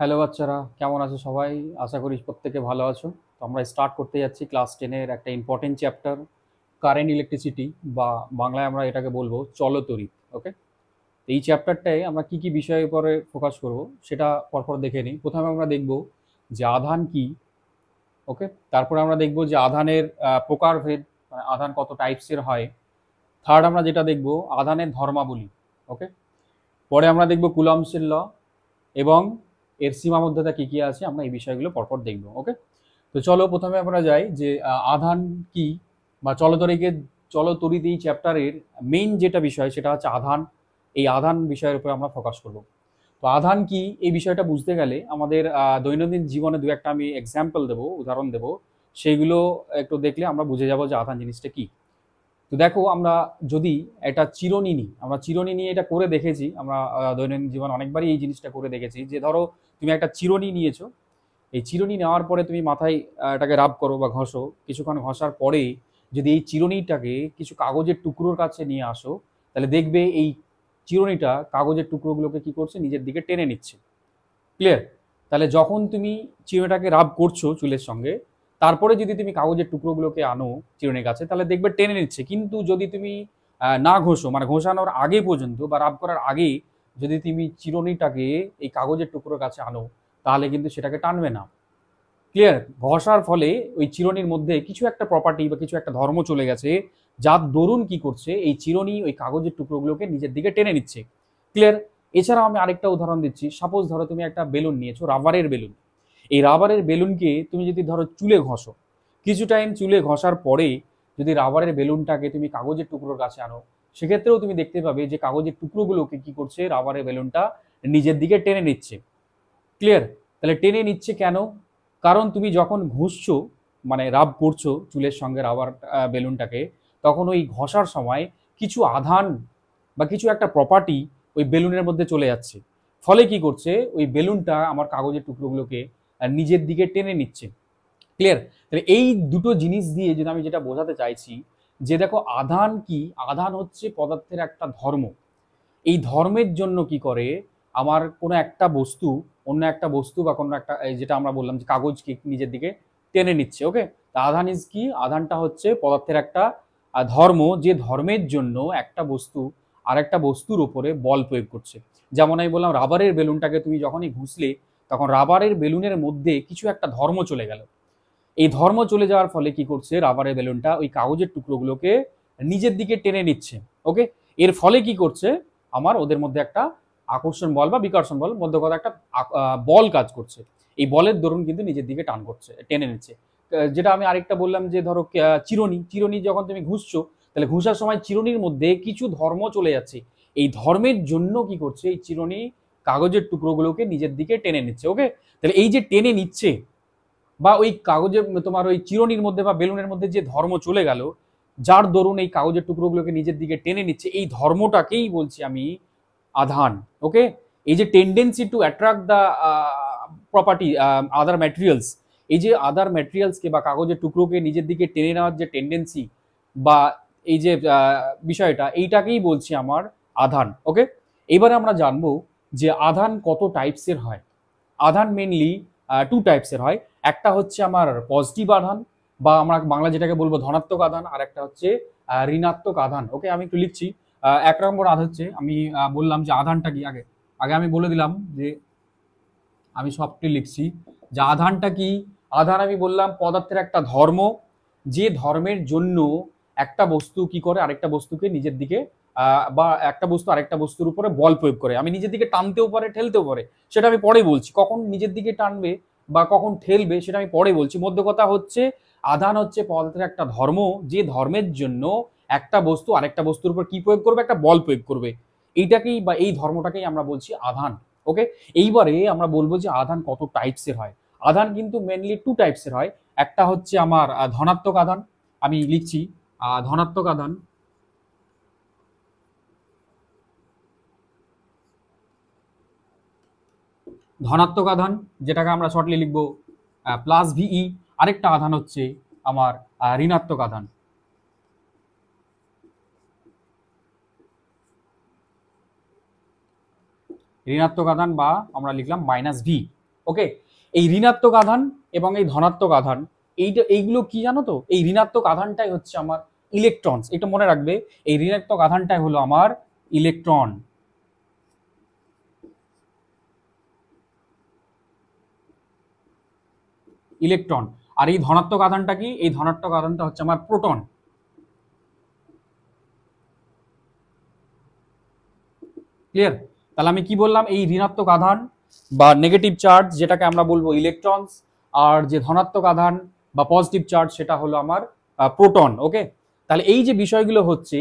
Hello বাচ্চারা, কেমন আছো সবাই? আশা করি প্রত্যেকে ভালো আছো। তো আমরা স্টার্ট করতে যাচ্ছি ক্লাস 10-এর একটা ইম্পর্টেন্ট চ্যাপ্টার, কারেন্ট ইলেকট্রিসিটি, বা বাংলায় আমরা এটাকে বলবো চলতড়িৎ। ওকে, এই চ্যাপ্টারটায় আমরা কি কি বিষয়ের উপরে ফোকাস করব সেটা পরপর দেখে নিই। প্রথমে আমরা দেখব যে আধান কি। ওকে, তারপরে আমরা দেখব যে আধানের প্রকারভেদ, মানে আধান কত টাইপসের হয়। থার্ড আমরা যেটা দেখব আধানের ধর্মাবলী। ওকে, পরে আমরা দেখব কুলম্বসের ল এবং এর সীমাবদ্ধতা কি কি আছে, আমরা এই বিষয়গুলো পরপর দেখব। ওকে, তো চলো প্রথমে আমরা যাই যে আধান কি বা চলতরিৎ এই চ্যাপ্টারের মেইন যেটা বিষয় সেটা হচ্ছে আধান। এই আধান বিষয়ের উপর আমরা ফোকাস করব। তো আধান কি এই বিষয়টা বুঝতে গেলে আমাদের দৈনন্দিন জীবনে দু একটা আমি এক্সাম্পল দেবো, উদাহরণ দেবো, সেইগুলো একটু দেখলে আমরা বুঝে যাব যে আধান জিনিসটা কি। তো দেখো, আমরা যদি একটা চিরুনি নিই, আমরা চিরুনি নিয়ে এটা করে দেখেছি, আমরা দৈনন্দিন জীবন অনেকবারই এই জিনিসটা করে দেখেছি। যে ধরো তুমি একটা চিরুনি নিয়েছো, এই চিরুনি নেওয়ার পরে তুমি মাথায় এটাকে রাব করো বা ঘষো। কিছুক্ষণ ঘষার পরে যদি এই চিরুনিটাকে কিছু কাগজের টুকরোর কাছে নিয়ে আসো, তাহলে দেখবে এই চিরুনিটা কাগজের টুকরোগুলোকে কি করছে, নিজের দিকে টেনে নিচ্ছে। ক্লিয়ার? তাহলে যখন তুমি চিরুনিটাকে রাব করছো চুলের সঙ্গে, তারপরে যদি তুমি কাগজের টুকরোগুলোকে আনো চিরুনির কাছে, তাহলে দেখবে টেনে নিচ্ছে। কিন্তু যদি তুমি না ঘষো, মানে ঘষানোর আগে পর্যন্ত বা রাব করার আগে যদি তুমি চিরুনিটাকে এই কাগজের টুকরোর কাছে আনো, তাহলে কিন্তু সেটাকে টানবে না। ক্লিয়ার? ঘষার ফলে ওই চিরুনির মধ্যে কিছু একটা প্রপার্টি বা কিছু একটা ধর্ম চলে গেছে, যার দরুন কি করছে, এই চিরুনি ওই কাগজের টুকরোগুলোকে নিজের দিকে টেনে নিচ্ছে। ক্লিয়ার? এছাড়াও আমি আরেকটা উদাহরণ দিচ্ছি। সাপোজ ধরো তুমি একটা বেলুন নিয়েছো, রাবারের বেলুন। এই রাবারের বেলুনকে তুমি যদি ধরো চুলে ঘষো, কিছু টাইম চুলে ঘষার পরে যদি রাবারের বেলুনটাকে তুমি কাগজের টুকরোর কাছে আনো, সেক্ষেত্রেও তুমি দেখতে পাবে যে কাগজের টুকরোগুলোকে কি করছে, রাবারের বেলুনটা নিজের দিকে টেনে নিচ্ছে। ক্লিয়ার? তাহলে টেনে নিচ্ছে কেন? কারণ তুমি যখন ঘুষছো, মানে রাব করছো চুলের সঙ্গে রাবার বেলুনটাকে, তখন ওই ঘষার সময় কিছু আধান বা কিছু একটা প্রপার্টি ওই বেলুনের মধ্যে চলে যাচ্ছে। ফলে কি করছে, ওই বেলুনটা আমার কাগজের টুকরোগুলোকে নিজের দিকে টেনে নিচ্ছে। ক্লিয়ার? তাহলে এই দুটো জিনিস দিয়ে যদি আমি যেটা বোঝাতে চাইছি, যে দেখো আধান কি, আধান হচ্ছে পদার্থের একটা ধর্ম। এই ধর্মের জন্য কি করে, আমার কোনো একটা বস্তু অন্য একটা বস্তু বা কোনো একটা যেটা আমরা বললাম যে কাগজকে নিজের দিকে টেনে নিচ্ছে। ওকে, তা আধান ইজ কি, আধানটা হচ্ছে পদার্থের একটা ধর্ম, যে ধর্মের জন্য একটা বস্তু আর একটা বস্তুর উপরে বল প্রয়োগ করছে। যেমন আমি বললাম রাবারের বেলুনটাকে তুমি যখনই ঘুষলে, তখন রাবারের বেলুনের মধ্যে কিছু একটা ধর্ম চলে গেল। এই ধর্ম চলে যাওয়ার ফলে কি করছে, রাবারের বেলুনটা ওই কাগজের টুকরোগুলোকে নিজের দিকে টেনে নিচ্ছে। ওকে, এর ফলে কি করছে, আমার ওদের মধ্যে একটা আকর্ষণ বল বা বিকর্ষণ বল, মধ্য কথা একটা বল কাজ করছে। এই বলের দরুন কিন্তু নিজের দিকে টান করছে, টেনে নিচ্ছে। যেটা আমি আরেকটা বললাম যে ধরো চিরুনি, চিরুনি যখন তুমি ঘুষছো, তাহলে ঘুষার সময় চিরুনির মধ্যে কিছু ধর্ম চলে যাচ্ছে। এই ধর্মের জন্য কি করছে, এই চিরুনি কাগজের টুকরোগুলোকে নিজের দিকে টেনে নিচ্ছে। ওকে, তাহলে এই যে টেনে নিচ্ছে বা ওই কাগজে তোমার ওই চিরুনির মধ্যে বা বেলুনের মধ্যে যে ধর্ম চলে গেল, যার দরুন এই কাগজের টুকরোগুলোকে নিজের দিকে টেনে নিচ্ছে, এই ধর্মটাকেই বলছি আমি আধান। ওকে, এই যে tendency two attract the property other materials, এই যে আদার ম্যাটেরিয়ালসকে বা কাগজের টুকরোকে নিজের দিকে টেনে নেওয়ার যে টেন্ডেন্সি বা এই যে বিষয়টা, এইটাকেই বলছি আমার আধান। ওকে, এবারে আমরা জানবো যে আধান কত টাইপসের হয়। আধান মেনলি টু টাইপসের হয়। একটা হচ্ছে আমার পজিটিভ আধান, বা আমরা বাংলা যেটাকে বলবো ধনাত্মক আধান, আর একটা হচ্ছে ঋণাত্মক আধান। ওকে, আমি একটু লিখছি। এক নম্বর আধান হচ্ছে, আমি বললাম যে আধানটা কি, আগে আগে আমি বলে দিলাম যে আমি সবটি লিখছি যে আধানটা কি। আধান আমি বললাম পদার্থের একটা ধর্ম, যে ধর্মের জন্য একটা বস্তু কি করে, আরেকটা বস্তুকে নিজের দিকে বা একটা বস্তু আরেকটা বস্তুর উপরে বল প্রয়োগ করে। আমি নিজের দিকে টানতেও পারে, ঠেলতেও পারে, সেটা আমি পরে বলছি। কখন নিজের দিকে টানবে বা কখন ঠেলবে সেটা আমি পরে বলছি। মধ্য কথা হচ্ছে আধান হচ্ছে পদার্থের একটা ধর্ম, যে ধর্মের জন্য একটা বস্তু আরেকটা বস্তুর উপর কি প্রয়োগ করবে, একটা বল প্রয়োগ করবে। এইটাকেই বা এই ধর্মটাকেই আমরা বলছি আধান। ওকে, এইবারে আমরা বলবো যে আধান কত টাইপসের হয়। আধান কিন্তু মেনলি টু টাইপসের হয়। একটা হচ্ছে আমার ধনাত্মক আধান, আমি লিখছি ধনাত্মক আধান। ধনাত্মক আধান যেটাকে আমরা শর্টলি লিখবো প্লাস ভিই। আরেকটা আধান হচ্ছে আমার ঋণাত্মক আধান। ঋণাত্মক আধান বা আমরা লিখলাম মাইনাস ভি। ওকে, এই ঋণাত্মক আধান এবং এই ধনাত্মক আধান, এইগুলো কি জানো তো? এই ঋণাত্মক আধানটাই হচ্ছে আমার ইলেকট্রন। এটা মনে রাখবে, এই ঋণাত্মক আধানটাই হলো আমার ইলেকট্রন। ইলেকট্রন। আর এই ধনাত্মক আধানটা কি? এই ধনাত্মক আধানটা হচ্ছে আমার প্রোটন। ক্লিয়ার? তাহলে আমি কি বললাম, এই ঋণাত্মক আধান বা নেগেটিভ চার্জ যেটাকে আমরা বলবো ইলেকট্রনস, আর যে ধনাত্মক আধান বা পজিটিভ চার্জ সেটা হলো আমার প্রোটন। ওকে, তাহলে এই যে বিষয়গুলো হচ্ছে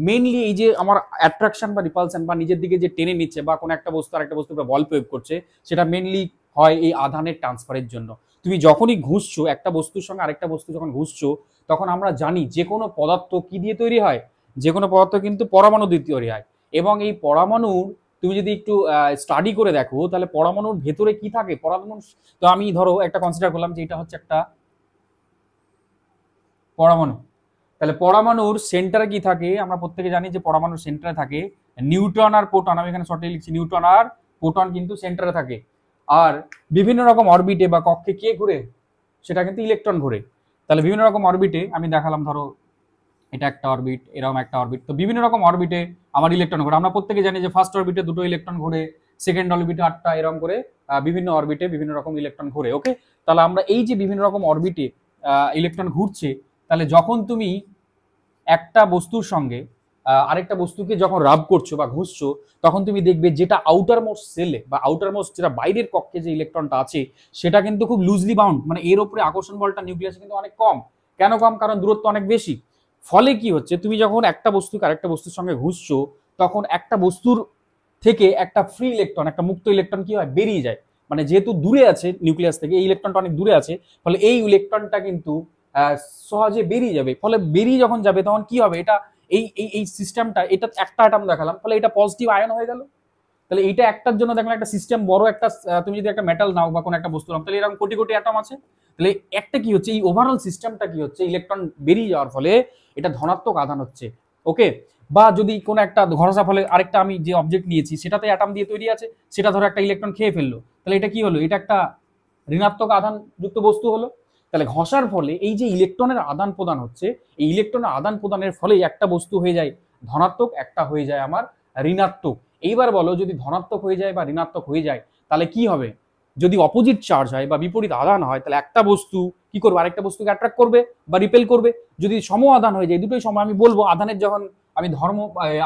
মেইনলি এই যে আমার অ্যাট্রাকশন বা রিপালশন বা নিজের দিকে যে টেনে নিচ্ছে বা কোনো একটা বস্তু আর একটা বস্তুর উপর বল প্রয়োগ করছে, সেটা মেইনলি হয় এই আধানের ট্রান্সফারের জন্য। তুমি যখনই ঘুষছো একটা বস্তুর সঙ্গে আরেকটা বস্তু যখন ঘুষছো, তখন আমরা জানি যে কোনো পদার্থ কি দিয়ে তৈরি হয়, যে কোনো পদার্থ কিন্তু পরমাণু দিয়ে তৈরি হয়। এবং এই পরমাণুর তুমি যদি একটু স্টাডি করে দেখো, তাহলে পরমাণুর ভেতরে কি থাকে, পরমাণু, তো আমি ধরো একটা কনসিডার করলাম যে এটা হচ্ছে একটা পরমাণু। তাহলে পরমাণুর সেন্টারে কি থাকে, আমরা প্রত্যেকে জানি যে পরমাণুর সেন্টারে থাকে নিউট্রন আর প্রোটন। আমি এখানে শর্টে লিখছি নিউট্রন আর প্রোটন কিন্তু সেন্টারে থাকে। আর বিভিন্ন রকম অরবিটে বা কক্ষে কে ঘুরে, সেটা কিন্তু ইলেকট্রন ঘুরে। তাহলে বিভিন্ন রকম অরবিটে আমি দেখালাম, ধরো এটা একটা অরবিট, এরকম একটা অরবিট, তো বিভিন্ন রকম অরবিটে আমার ইলেকট্রন ঘোরে। আমরা প্রত্যেকে জানি যে ফার্স্ট অরবিটে দুটো ইলেকট্রন ঘোরে, সেকেন্ড অরবিটে 8টা, এরকম করে বিভিন্ন অরবিটে বিভিন্ন রকম ইলেকট্রন ঘোরে। ওকে, তাহলে আমরা এই যে বিভিন্ন রকম অরবিটে ইলেকট্রন ঘুরছে, তাহলে যখন তুমি একটা বস্তুর সঙ্গে আরেকটা বস্তুকে যখন রাব করছো বা ঘুষছো, তখন তুমি দেখবে যেটা আউটার মোস্ট সেলে বা আউটার মোস্ট যেটা বাইরের কক্ষে যে ইলেকট্রনটা আছে, সেটা কিন্তু খুব লুজলি বাউন্ড, মানে এর উপরে আকর্ষণ বলটা নিউক্লিয়াসে কিন্তু অনেক কম। কেন কম? কারণ দূরত্ব অনেক বেশি। ফলে কি হচ্ছে, তুমি যখন একটা বস্তুকে আরেকটা বস্তুর সঙ্গে ঘুষছো, তখন একটা বস্তুর থেকে একটা ফ্রি ইলেকট্রন, একটা মুক্ত ইলেকট্রন কি হয়, বেরিয়ে যায়। মানে যেহেতু দূরে আছে নিউক্লিয়াস থেকে, এই ইলেকট্রনটা অনেক দূরে আছে, ফলে এই ইলেকট্রনটা কিন্তু সহজে বেরিয়ে যাবে। ফলে বেরিয়ে যখন যাবে তখন কি হবে, এটা এই এই এই সিস্টেমটা, এটা একটা অ্যাটম দেখালাম, ফলে এটা পজিটিভ আয়ন হয়ে গেল। তাহলে এটা একটার জন্য দেখলাম একটা সিস্টেম বড় একটা, তুমি যদি একটা মেটাল নাও বা কোনো একটা বস্তু নাও, তাহলে এরকম কোটি কোটি অ্যাটম আছে। তাহলে একটা কি হচ্ছে, এই ওভারঅল সিস্টেমটা কি হচ্ছে, ইলেকট্রন বেরিয়ে যাওয়ার ফলে এটা ধনাত্মক আধান হচ্ছে। ওকে, বা যদি কোনো একটা ঘষার ফলে আরেকটা আমি যে অবজেক্ট নিয়েছি সেটাতে অ্যাটম দিয়ে তৈরি আছে, সেটা ধরো একটা ইলেকট্রন খেয়ে ফেললো, তাহলে এটা কি হলো, এটা একটা ঋণাত্মক আধান যুক্ত বস্তু হলো। তাহলে ঘষার ফলে এই যে ইলেকট্রনের আদান প্রদান হচ্ছে, এই ইলেকট্রনের আদান প্রদানের ফলে একটা বস্তু হয়ে যায় ধনাত্মক, একটা হয়ে যায় আমার ঋণাত্মক। এইবার বলো, যদি ধনাত্মক হয়ে যায় বা ঋণাত্মক হয়ে যায়, তাহলে কি হবে? যদি অপোজিট চার্জ হয় বা বিপরীত আদান হয়, তাহলে একটা বস্তু কি করবে, আরেকটা বস্তুকে অ্যাট্রাক্ট করবে বা রিপেল করবে। যদি সম আদান হয়ে যায়, দুটোই সম, আমি বলবো আদানের, যখন আমি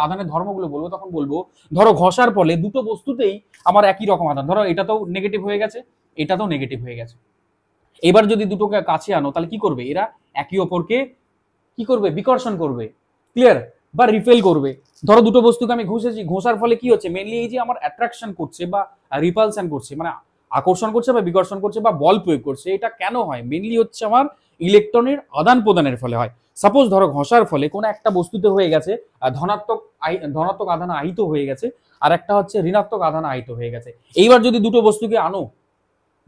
আদানের ধর্মগুলো বলবো, তখন বলবো ধরো ঘষার ফলে দুটো বস্তুতেই আমার একই রকম আদান, ধরো এটা তো নেগেটিভ হয়ে গেছে, এটা তো নেগেটিভ হয়ে গেছে। এবার যদি দুটোকে কাছে আনো, তাহলে কি করবে, এরা একে অপরকে কি করবে, বিকর্ষণ করবে। ক্লিয়ার? বা রিপেল করবে। ধরো দুটো বস্তুকে আমি ঘষেছি, ঘষার ফলে কি হচ্ছে, মেনলি এই যে আমার অ্যাট্রাকশন করছে বা রিপালশন করছে, মানে আকর্ষণ করছে বা বিকর্ষণ করছে বা বল প্রয়োগ করছে, এটা কেন হয়, মেনলি হচ্ছে আমার ইলেকট্রনের আদান প্রদানের ফলে হয়। সাপোজ ধরো ঘষার ফলে কোনো একটা বস্তুতে হয়ে গেছে ধনাত্মক আধান আহিত হয়ে গেছে, আর একটা হচ্ছে ঋণাত্মক আধান আহিত হয়ে গেছে। এইবার যদি দুটো বস্তুকে আনো,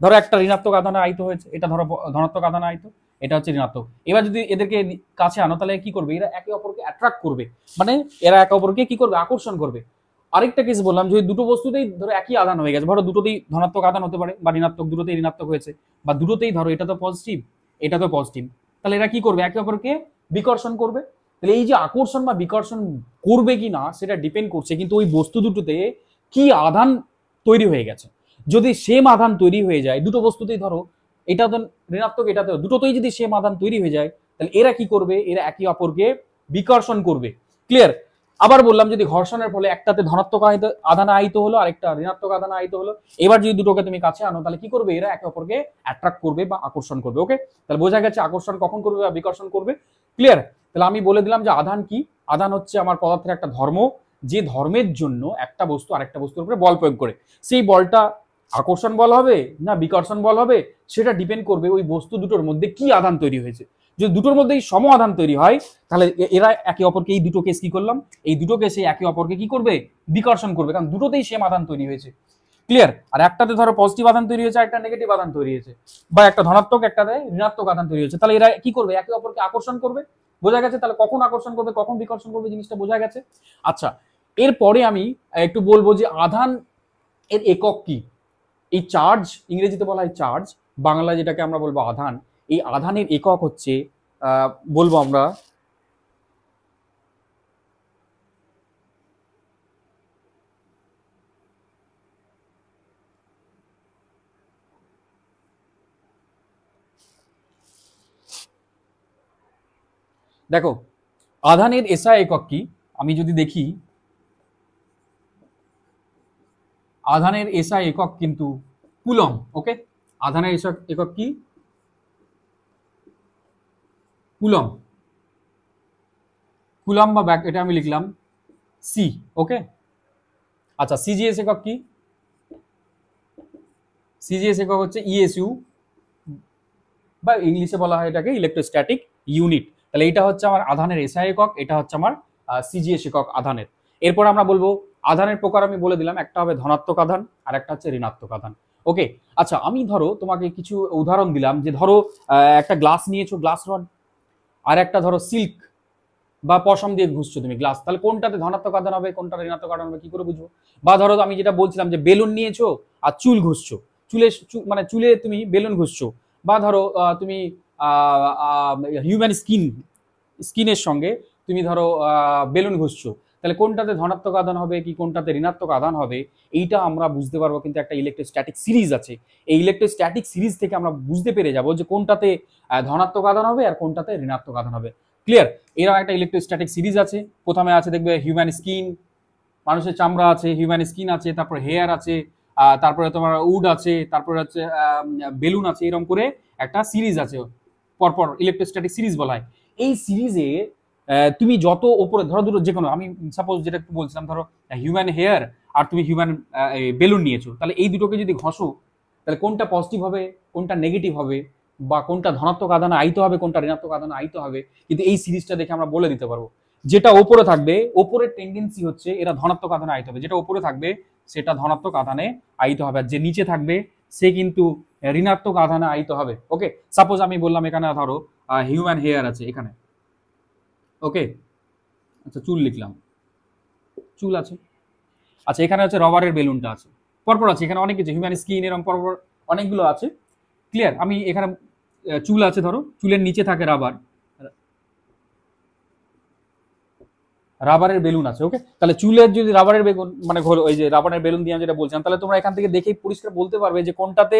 ধরো একটা ঋণাত্মক আধানে আহিত হয়েছে, এটা ধরো ধনাত্মক আধানে আহিত, এটা হচ্ছে ঋণাত্মক। এবার যদি এদেরকে কাছে আনো, তাহলে কি করবে, এরা একে অপরকে অ্যাট্রাক্ট করবে, মানে এরা একে অপরকে কি করবে, আকর্ষণ করবে। আরেকটা কেস বললাম, যদি দুটো বস্তুতেই ধরো একই আধান হয়ে গেছে, ধরো দুটোতেই ধনাত্মক আধান হতে পারে বা ঋণাত্মক, দুটোতেই ঋণাত্মক হয়েছে, বা দুটোতেই ধরো এটা তো পজিটিভ, এটা তো পজিটিভ, তাহলে এরা কি করবে, একে অপরকে বিকর্ষণ করবে। তাহলে এই যে আকর্ষণ বা বিকর্ষণ করবে কি না, সেটা ডিপেন্ড করছে কিন্তু ওই বস্তু দুটোতে কি আধান তৈরি হয়ে গেছে। যদি সেম আধান তৈরি হয়ে যায় দুটো বস্তুতেই, ধরো এটা তো ঋণাত্মক, এটাতে, দুটোতেই যদি সেম আধান তৈরি হয়ে যায়, তাহলে এরা কি করবে, এরা একে অপরকে বিকর্ষণ করবে। ক্লিয়ার? আবার বললাম, যদি ঘর্ষণের ফলে একটাতে ধনাত্মক আধান আহিত হলো, আরেকটা ঋণাত্মক আধান আহিত হলো, এবার যদি দুটোকে তুমি কাছে আনো, তাহলে কি করবে, এরা একে অপরকে অ্যাট্রাক্ট করবে বা আকর্ষণ করবে। ওকে, তাহলে বোঝা গেছে আকর্ষণ কখন করবে বা বিকর্ষণ করবে। ক্লিয়ার? তাহলে আমি বলে দিলাম যে আধান কি, আধান হচ্ছে আমার পদার্থের একটা ধর্ম, যে ধর্মের জন্য একটা বস্তু আরেকটা বস্তুর উপরে বল প্রয়োগ করে, সেই বলটা আকর্ষণ বল হবে না বিকর্ষণ বল হবে, সেটা ডিপেন্ড করবে ওই বস্তু দুটোর মধ্যে কি আধান তৈরি হয়েছে। যদি দুটোর মধ্যেই সম আধান তৈরি হয়, তাহলে এরা একে অপরকে, এই দুটো কেস কি করলাম, এই দুটো কেসে একে অপরকে কি করবে, বিকর্ষণ করবে, কারণ দুটোতেই সেম আধান তৈরি হয়েছে। ক্লিয়ার? আর একটাতে ধরো পজিটিভ আধান তৈরি হয়েছে, একটা নেগেটিভ আধান তৈরি হয়েছে, বা একটা ধনাত্মক একটাতে ঋণাত্মক আধান তৈরি হয়েছে, তাহলে এরা কি করবে, একে অপরকে আকর্ষণ করবে। বোঝা গেছে? তাহলে কখন আকর্ষণ করবে, কখন বিকর্ষণ করবে, জিনিসটা বোঝা গেছে। আচ্ছা, এরপরে আমি একটু বলবো যে আধান এর একক কি। এই চার্জ ইংরেজিতে বলা হয় চার্জ, বাংলায় যেটাকে আমরা বলবো আধান। এই আধানের একক হচ্ছে বলবো আমরা দেখো আধানের এসআই একক কি, আমি যদি দেখি আধানের এসআই একক কিন্তু কুলম। ওকে, আধানের এসআই একক কি? কুলম। কুলম বা ব্যাক, এটা আমি লিখলাম সি। ওকে, আচ্ছা সিজিএস একক কি? সিজিএস একক হচ্ছে ইএসইউ, বা ইংলিশে বলা হয় এটাকে ইলেকট্রোস্ট্যাটিক ইউনিট। তাহলে এটা হচ্ছে আমার আধানের এসআই একক, এটা হচ্ছে আমার সিজিএস একক আধানের। এরপর আমরা বলবো আধানের প্রকার, আমি বলে দিলাম একটা হবে ধনাত্মক আধান আর একটা হচ্ছে ঋণাত্মক আধান। ওকে, আচ্ছা আমি ধরো তোমাকে কিছু উদাহরণ দিলাম, যে ধরো একটা গ্লাস নিয়েছো, গ্লাস রড, আর একটা ধরো সিল্ক বা পশম দিয়ে ঘুষছো তুমি গ্লাস, তাহলে কোনটাতে ধনাত্মক আধান হবে, কোনটা ঋণাত্মক আধান হবে, কি করে বুঝবো? বা ধরো আমি যেটা বলছিলাম যে বেলুন নিয়েছো আর চুল ঘুষছো, মানে চুলে তুমি বেলুন ঘুষছো, বা ধরো তুমি হিউম্যান স্কিনের সঙ্গে তুমি ধরো বেলুন ঘুষছো, তাহলে কোনটাতে ধনাত্মক আধান হবে কি কোনটাতে ঋণাত্মক আধান হবে, এইটা আমরা বুঝতে পারবো কিন্তু একটা ইলেকট্রোস্ট্যাটিক সিরিজ আছে। এই ইলেকট্রোস্ট্যাটিক সিরিজ থেকে আমরা বুঝতে পেরে যাবো যে কোনটাতে ধনাত্মক আধান হবে আর কোনটাতে ঋণাত্মক আধান হবে। ক্লিয়ার? এরকম একটা ইলেকট্রোস্ট্যাটিক সিরিজ আছে। প্রথমে আছে দেখবে হিউম্যান স্কিন, মানুষের চামড়া আছে, হিউম্যান স্কিন আছে, তারপর হেয়ার আছে, তারপরে তোমার উড আছে, তারপরে হচ্ছে বেলুন আছে, এরকম করে একটা সিরিজ আছে, পরপর ইলেকট্রোস্ট্যাটিক সিরিজ বলা হয়। এই সিরিজে তুমি যত ওপরে ধরো দুটো যে কোনো, আমি সাপোজ যেটা একটু বলছিলাম, ধরো হিউম্যান হেয়ার আর তুমি হিউম্যান বেলুন নিয়েছো, তাহলে এই দুটোকে যদি ঘষো, তাহলে কোনটা পজিটিভ হবে, কোনটা নেগেটিভ হবে, বা কোনটা ধনাত্মক আধানে আইতে হবে, কোনটা ঋণাত্মক আধানে আইতে হবে, কিন্তু এই সিরিজটা দেখে আমরা বলে দিতে পারবো। যেটা ওপরে থাকবে, ওপরের টেন্ডেন্সি হচ্ছে এরা ধনাত্মক আধানে আইতে হবে, যেটা ওপরে থাকবে সেটা ধনাত্মক আধানে আইতে হবে, আর যে নিচে থাকবে সে কিন্তু ঋণাত্মক আধানে আইতে হবে। ওকে, সাপোজ আমি বললাম এখানে ধরো হিউম্যান হেয়ার আছে এখানে। ওকে, আচ্ছা চুল লিখলাম, চুল আছে। আচ্ছা এখানে হচ্ছে রবারের বেলুনটা আছে, পরপর আছে এখানে অনেক কিছু, হিউম্যান স্কিন এরকম পরপর অনেকগুলো আছে। ক্লিয়ার? আমি এখানে চুল আছে, ধরো চুলের নিচে থাকে রাবার, রাবারের বেলুন আছে। ওকে, তাহলে চুলের যদি রাবারের বেলুন মানে ওই যে রাবারের বেলুন দিয়ে যেটা বলছিলাম, তাহলে তোমরা এখান থেকে দেখেই পরিষ্কার বলতে পারবে যে কোনটাতে